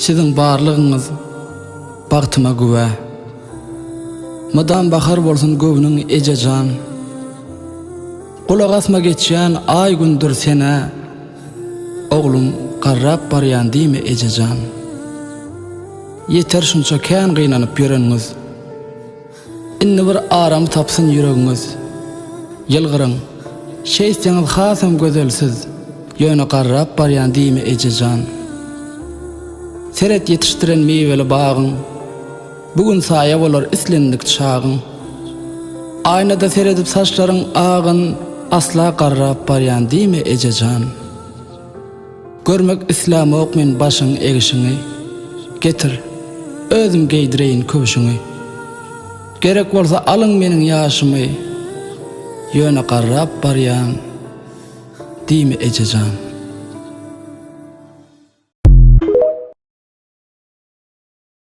Sizin barlygyňyz bagtyma güwä. Madam bahar bolsun göwüniň ejejan. Kulak asma geçýän ay gündür sene. Oglum garrap barýan diýme ejejan. Yeter şunça kän gynanyp ýöreniňiz. Inni bir aram tapsyn ýüregiňiz. Ýylgyryň, şeýseniň hasam gözelsiz. Ýöne garrap barýan diýme ejejan. Seret yetiştiren meyveli bağın, bugün saya bolar islendik çağın. Aynada seredip saçların ağın, asla garrap baryan diýme ejejan. Görmek İslam'ı okmen başın egişini, getir, özüm geydireyin köşüňi. Gerek bolsa alın meniň ýaşymy, ýöne garrap baryan diýme ejejan.